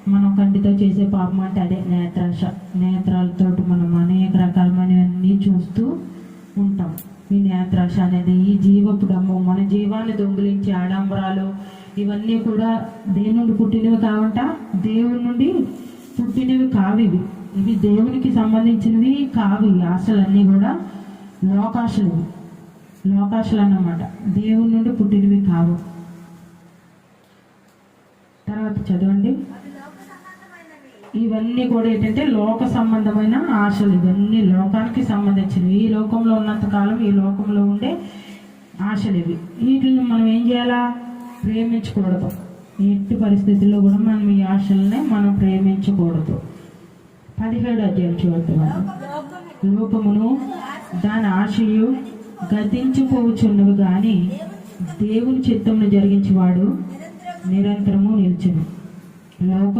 మనం కంటితో చేసే పాపం అంటే అదే నేత్రాశ. నేత్రాలతో మనం అనేక రకాలమైనవన్నీ చూస్తూ ఉంటాం. ఈ నేత్రాశ అనేది ఈ జీవపు డమ్ము, మన జీవాన్ని దొంగిలించే ఆడంబరాలు ఇవన్నీ కూడా దేని నుండి పుట్టినవి కావంట, దేవుని నుండి పుట్టినవి కావు. ఇవి దేవునికి సంబంధించినవి కావు. ఈ ఆశలన్నీ కూడా లోకాశలు అన్నమాట, దేవుని నుండి పుట్టినవి కావు. తర్వాత చదవండి. ఇవన్నీ కూడా ఏంటంటే లోక సంబంధమైన ఆశలు. ఇవన్నీ లోకానికి సంబంధించినవి. ఈ లోకంలో ఉన్నంత కాలం ఈ లోకంలో ఉండే ఆశలు ఇవి. వీటిని మనం ఏం చేయాలా? ప్రేమించకూడదు. ఎట్టి పరిస్థితుల్లో కూడా మనం ఈ ఆశలనే మనం ప్రేమించకూడదు. 17వ అధ్యాయం చూద్దాం. లోకమును దాని ఆశయు గతించిపోవచ్చున్నవి కానీ దేవుని చిత్తమును జరిగించేవాడు నిరంతరము నిల్చును. లోకం